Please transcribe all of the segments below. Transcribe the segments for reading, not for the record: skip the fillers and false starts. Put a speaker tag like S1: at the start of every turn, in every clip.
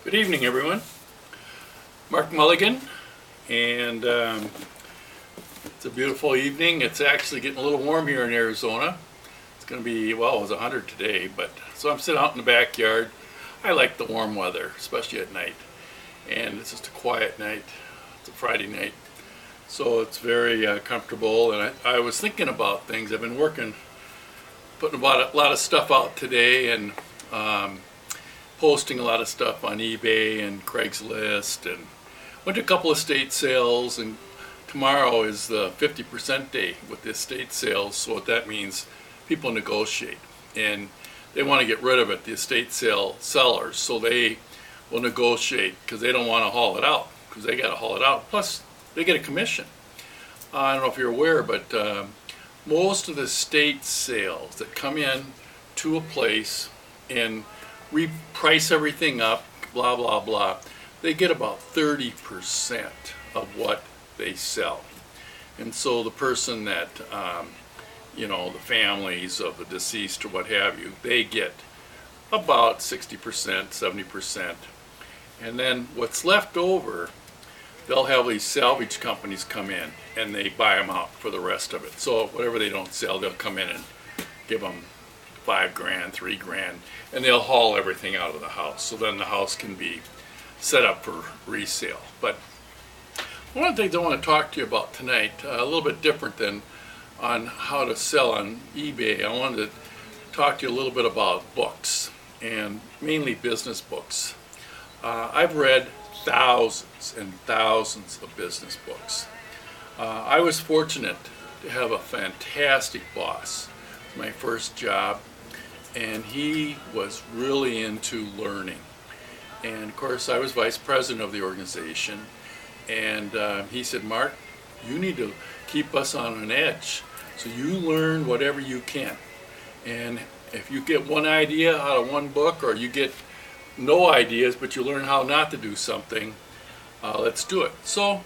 S1: Good evening, everyone. Mark Mulligan, and it's a beautiful evening. It's actually getting a little warm here in Arizona. It's going to be, well, it was 100 today, but so I'm sitting out in the backyard. I like the warm weather, especially at night, and it's just a quiet night. It's a Friday night, so it's very comfortable. And I was thinking about things. I've been putting a lot of stuff out today, and posting a lot of stuff on eBay and Craigslist, and went to a couple of estate sales, and tomorrow is the 50% day with the estate sales. So what that means, people negotiate, and they want to get rid of it, the estate sale sellers, so they will negotiate because they don't want to haul it out, because they got to haul it out, plus they get a commission. I don't know if you're aware, but most of the estate sales that come in to a place and reprice everything up, blah, blah, blah, they get about 30% of what they sell. And so the person that, the families of the deceased or what have you, they get about 60%, 70%. And then what's left over, they'll have these salvage companies come in and they buy them out for the rest of it. So whatever they don't sell, they'll come in and give them $5,000, $3,000, and they'll haul everything out of the house. So then the house can be set up for resale. But one of the things I want to talk to you about tonight, a little bit different than on how to sell on eBay, I wanted to talk to you a little bit about books, and mainly business books. I've read thousands and thousands of business books. I was fortunate to have a fantastic boss, my first job, and he was really into learning. And of course I was vice president of the organization, and he said, Mark, you need to keep us on an edge, so you learn whatever you can, and if you get one idea out of one book, or you get no ideas but you learn how not to do something, let's do it. So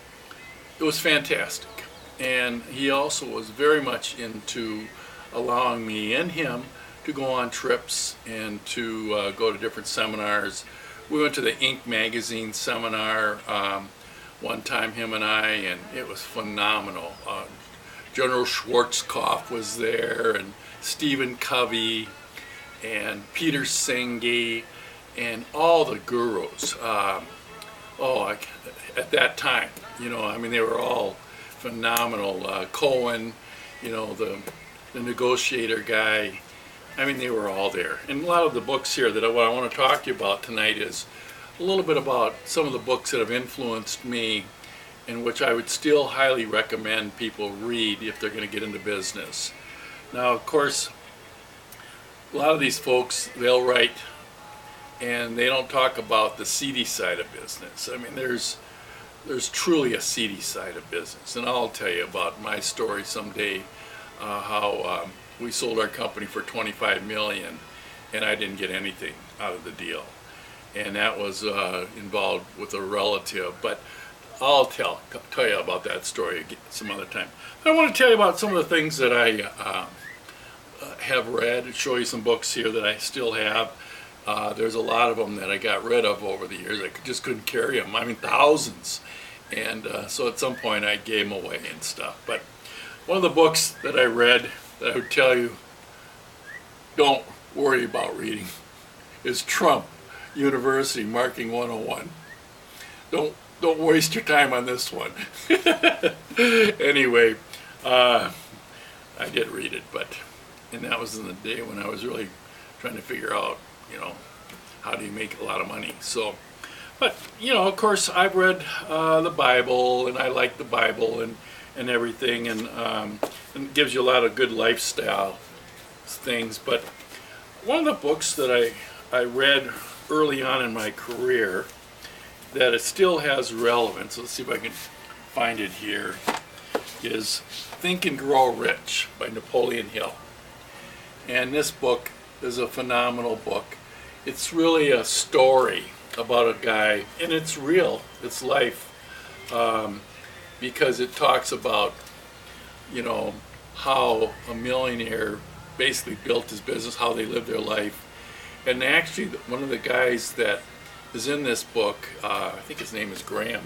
S1: it was fantastic. And he also was very much into allowing me and him to go on trips and to go to different seminars. We went to the Inc. magazine seminar one time, him and I, and it was phenomenal. General Schwarzkopf was there, and Stephen Covey, and Peter Senge, and all the gurus. At that time, they were all phenomenal. Cohen, the negotiator guy. They were all there. And a lot of the books here that what I want to talk to you about tonight is a little bit about some of the books that have influenced me, and which I would still highly recommend people read if they're going to get into business. Now, of course, a lot of these folks, they'll write and they don't talk about the seedy side of business. There's truly a seedy side of business, and I'll tell you about my story someday, how we sold our company for $25 million, and I didn't get anything out of the deal, and that was involved with a relative. But I'll tell you about that story some other time. But I want to tell you about some of the things that I have read, show you some books here that I still have. There's a lot of them that I got rid of over the years. I just couldn't carry them. Thousands. And so at some point I gave them away and stuff. But one of the books that I read that I would tell you don't worry about reading is Trump University Marketing 101. Don't waste your time on this one. Anyway, I did read it, and that was in the day when I was really trying to figure out, how do you make a lot of money. So, but, of course, I've read the Bible, and I like the Bible and everything, and it gives you a lot of good lifestyle things. But one of the books that I read early on in my career that it still has relevance, let's see if I can find it here, is Think and Grow Rich by Napoleon Hill. And this book is a phenomenal book. It's really a story about a guy, and it's real, it's life, because it talks about, how a millionaire basically built his business, how they lived their life. And actually, one of the guys that is in this book. I think his name is Graham.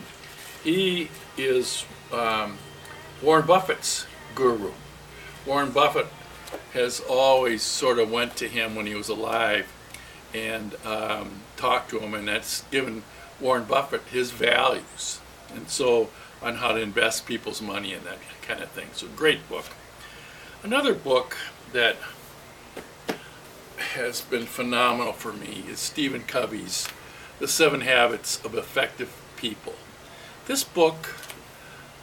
S1: He is Warren Buffett's guru. Warren Buffett has always sort of went to him when he was alive and talked to him, and that's given Warren Buffett his values, and so on how to invest people's money and that kind of thing. So great book. Another book that has been phenomenal for me is Stephen Covey's The 7 Habits of Effective People. This book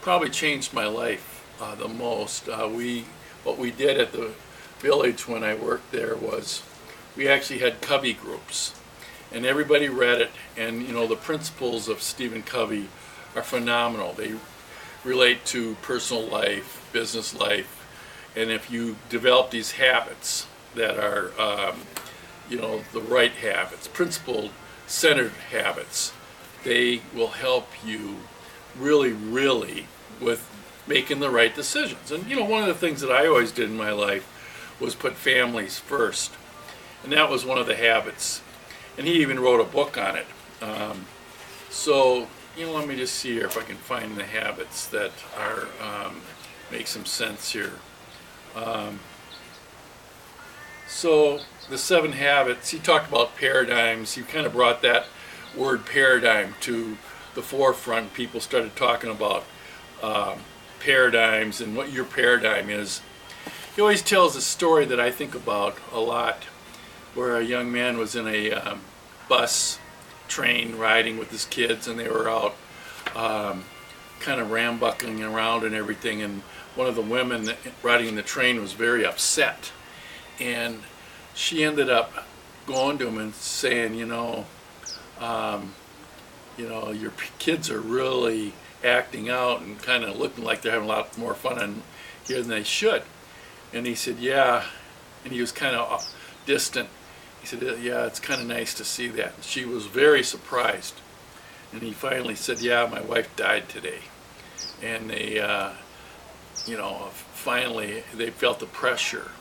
S1: probably changed my life the most. What we did at the village when I worked there was we actually had Covey groups, and everybody read it, and you know, the principles of Stephen Covey are phenomenal. They relate to personal life, business life, and if you develop these habits that are you know, the right habits, principled, centered habits, they will help you really with making the right decisions. And you know, one of the things that I always did in my life was put families first, and that was one of the habits, and he even wrote a book on it. So you know, let me just see here if I can find the habits that are make some sense here. So the 7 habits, he talked about paradigms. He kind of brought that word paradigm to the forefront. People started talking about paradigms and what your paradigm is. He always tells a story that I think about a lot, where a young man was in a train riding with his kids, and they were out kind of rambuncting around and everything, and one of the women riding in the train was very upset, and she ended up going to him and saying, you know, your kids are really acting out and kind of looking like they're having a lot more fun on here than they should. And he said, yeah, and he was kind of distant. He said, yeah, it's kind of nice to see that. And she was very surprised. And he finally said, yeah, my wife died today. And they, you know, finally they felt the pressure.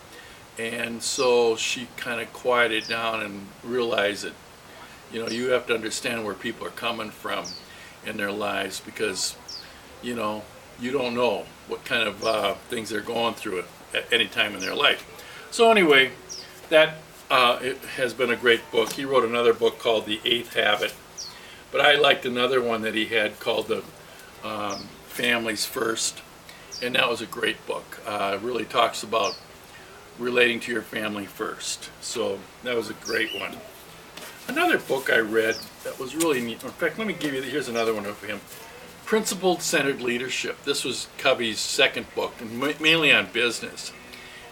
S1: And so she kind of quieted down and realized that, you know, you have to understand where people are coming from in their lives, because, you know, you don't know what kind of things they're going through at any time in their life. So anyway, that it has been a great book. He wrote another book called The 8th Habit, but I liked another one that he had called The Families First, and that was a great book. It really talks about relating to your family first. So that was a great one. Another book I read that was really neat, in fact, let me give you, here's another one of him, Principled Centered Leadership. This was Covey's second book, and mainly on business.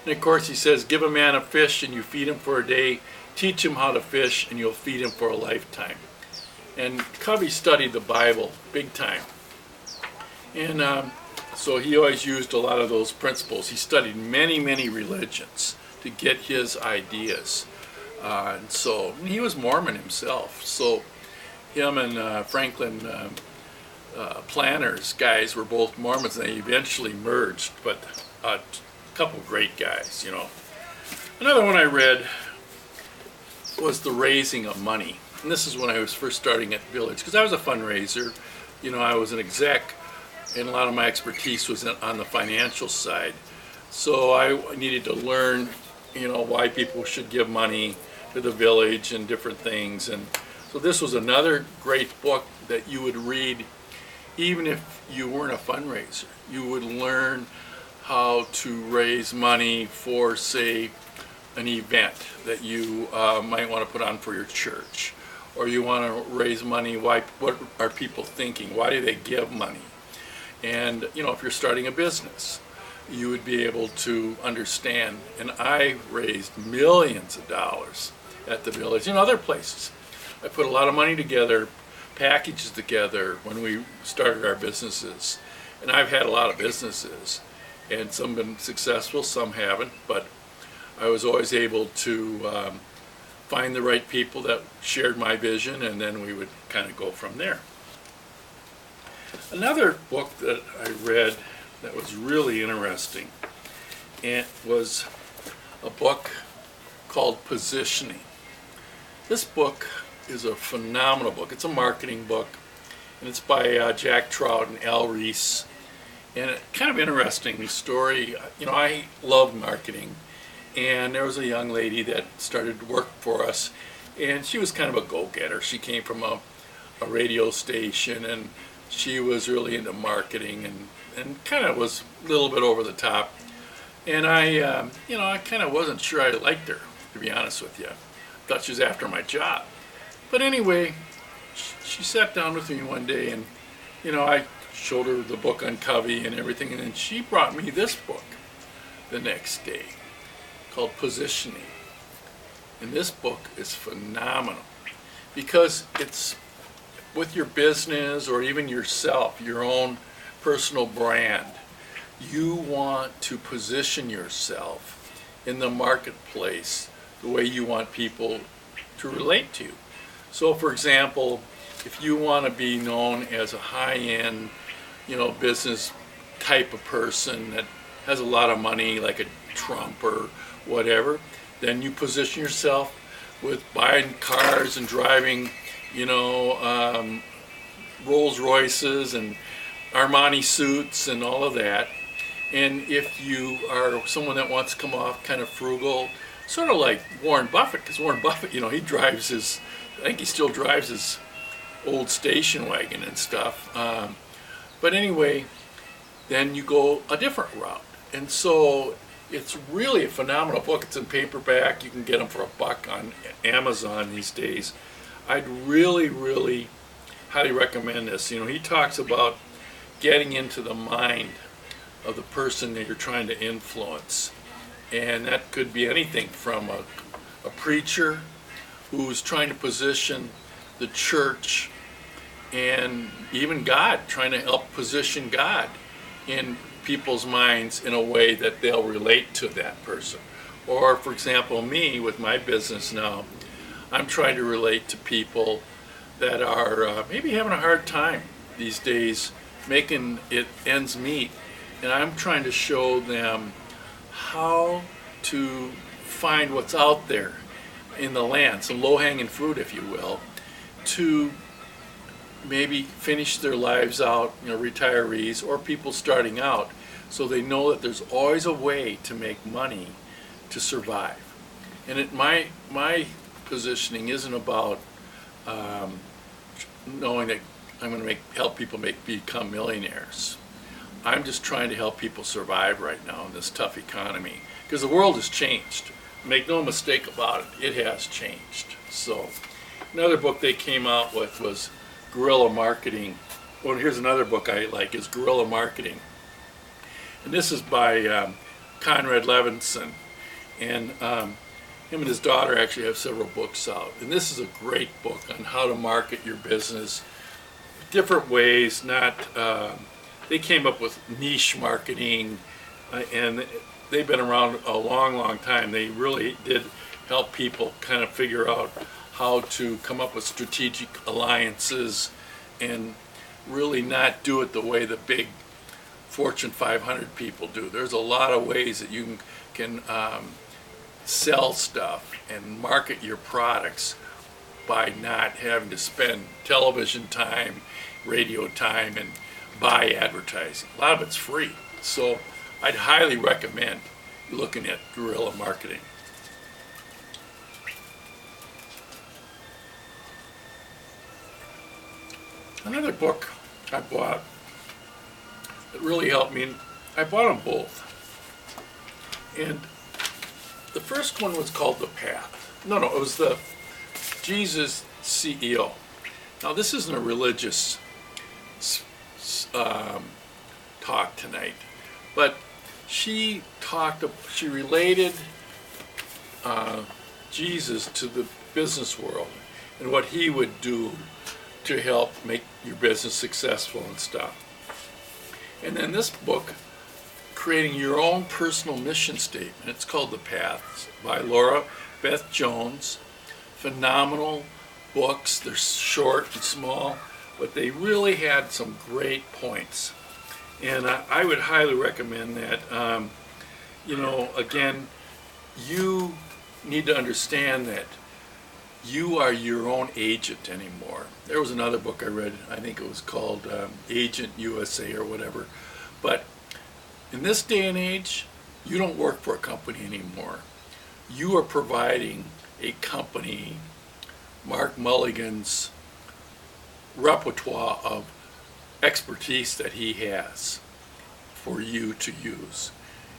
S1: And of course he says, give a man a fish and you feed him for a day, teach him how to fish and you'll feed him for a lifetime. And Covey studied the Bible big time. And so he always used a lot of those principles. He studied many religions to get his ideas. And so he was Mormon himself. So him and Franklin Planners guys were both Mormons, and they eventually merged, but a couple great guys, you know. Another one I read was The Raising of Money. And this is when I was first starting at Village, because I was a fundraiser. You know, I was an exec, and a lot of my expertise was on the financial side. So I needed to learn, you know, why people should give money to the village and different things. And so this was another great book that you would read even if you weren't a fundraiser. You would learn how to raise money for, say, an event that you might want to put on for your church, or you want to raise money. What are people thinking? Why do they give money? And you know, if you're starting a business, you would be able to understand. And I raised millions of dollars at the village and other places. I put a lot of money together, packages together when we started our businesses. And I've had a lot of businesses, and some have been successful, some haven't, but I was always able to find the right people that shared my vision, and then we would kind of go from there. Another book that I read that was really interesting, and was a book called Positioning. This book is a phenomenal book. It's a marketing book, and it's by Jack Trout and Al Reese. And it kind of interesting story. You know, I love marketing, and there was a young lady that started to work for us, and she was kind of a go-getter. She came from a radio station, and she was really into marketing and kind of was a little bit over the top. And I kind of wasn't sure I liked her, to be honest with you. I thought she was after my job. But anyway, she sat down with me one day, and I showed her the book on Covey and everything, and then she brought me this book the next day called Positioning. And this book is phenomenal because it's with your business or even yourself, your own personal brand. You want to position yourself in the marketplace the way you want people to relate to you. So for example, if you want to be known as a high-end, business type of person that has a lot of money, like a Trump or whatever, then you position yourself with buying cars and driving, Rolls Royces and Armani suits and all of that. And if you are someone that wants to come off kind of frugal, sort of like Warren Buffett, because Warren Buffett, he drives I think he still drives his old station wagon and stuff. But anyway, then you go a different route. And so it's really a phenomenal book. It's in paperback. You can get them for $1 on Amazon these days. I'd really, really highly recommend this. He talks about getting into the mind of the person that you're trying to influence. And that could be anything from a preacher who's trying to position the church and even God, trying to help position God in people's minds in a way that they'll relate to that person. Or, for example, me with my business now, I'm trying to relate to people that are maybe having a hard time these days making it ends meet. And I'm trying to show them how to find what's out there in the land, some low-hanging fruit, if you will, to maybe finish their lives out, retirees or people starting out, so they know that there's always a way to make money to survive. And my positioning isn't about knowing that I'm going to help people become millionaires. I'm just trying to help people survive right now in this tough economy, because the world has changed. Make no mistake about it, it has changed. So another book they came out with was Guerrilla Marketing. Well, here's another book I like, is Guerrilla Marketing. And this is by Conrad Levinson. And him and his daughter actually have several books out. And this is a great book on how to market your business different ways. They came up with niche marketing, and they've been around a long, long time. They really did help people kind of figure out how to come up with strategic alliances and really not do it the way the big Fortune 500 people do. There's a lot of ways that you can sell stuff and market your products by not having to spend television time, radio time, and buy advertising. A lot of it's free. So I'd highly recommend looking at guerrilla marketing. Another book I bought that really helped me, I bought them both. And the first one was called The Path. No, it was the Jesus CEO. Now, this isn't a religious talk tonight, but she related Jesus to the business world and what he would do to help make your business successful and stuff. And then this book, Creating Your Own Personal Mission Statement, it's called The Path, by Laura Beth Jones. Phenomenal books. They're short and small, but they really had some great points. And I would highly recommend that. Again, you need to understand that you are your own agent anymore. There was another book I read, I think it was called Agent USA or whatever. But in this day and age, you don't work for a company anymore. You are providing a company, Mark Mulligan's repertoire of expertise that he has for you to use.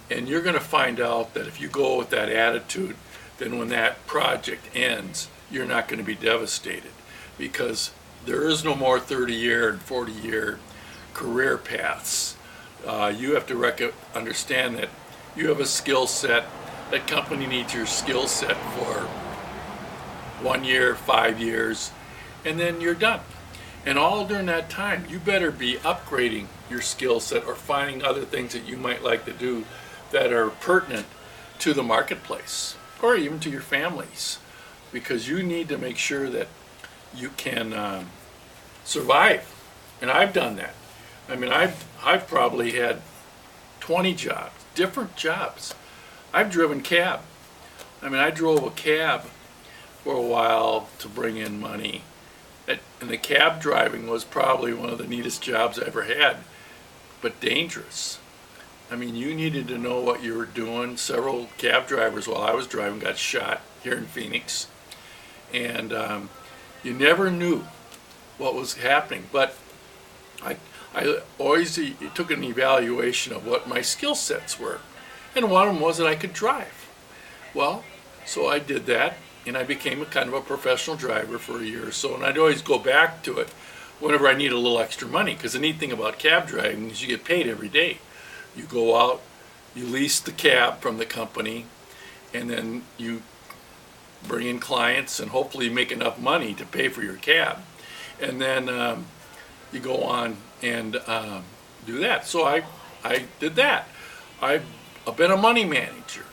S1: And you're going to find out that if you go with that attitude, then when that project ends, you're not going to be devastated, because there is no more 30-year and 40-year career paths. You have to understand that you have a skill set. That company needs your skill set for 1 year, 5 years, and then you're done. And all during that time, you better be upgrading your skill set or finding other things that you might like to do that are pertinent to the marketplace or even to your families, because you need to make sure that you can survive. And I've done that. I mean, I've probably had 20 jobs, different jobs. I've driven cab. I mean, I drove a cab for a while to bring in money. And the cab driving was probably one of the neatest jobs I ever had, but dangerous. I mean, you needed to know what you were doing. Several cab drivers while I was driving got shot here in Phoenix. And you never knew what was happening. But I always took an evaluation of what my skill sets were. And one of them was that I could drive. Well, so I did that, and I became a kind of a professional driver for a year or so. And I'd always go back to it whenever I need a little extra money, because the neat thing about cab driving is you get paid every day. You go out, you lease the cab from the company, and then you bring in clients and hopefully make enough money to pay for your cab. And then you go on and do that. So I did that. I've been a money manager.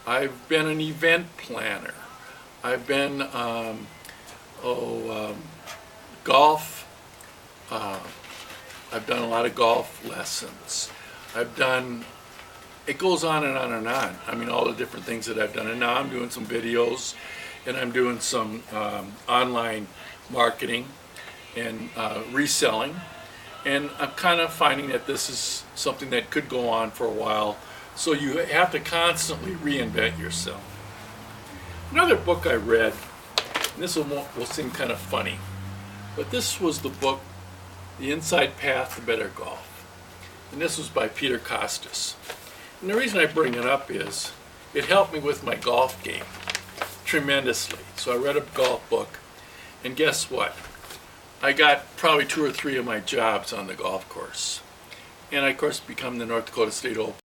S1: I've been an event planner. I've been golf. I've done a lot of golf lessons. It goes on and on and on. I mean, all the different things that I've done. And now I'm doing some videos, and I'm doing some online marketing and reselling. And I'm kind of finding that this is something that could go on for a while. So you have to constantly reinvent yourself. Another book I read, and this will seem kind of funny, but this was the book, The Inside Path to Better Golf. And this was by Peter Kostis. And the reason I bring it up is it helped me with my golf game tremendously. So I read a golf book, and guess what? I got probably 2 or 3 of my jobs on the golf course. And I, of course, become the North Dakota State Open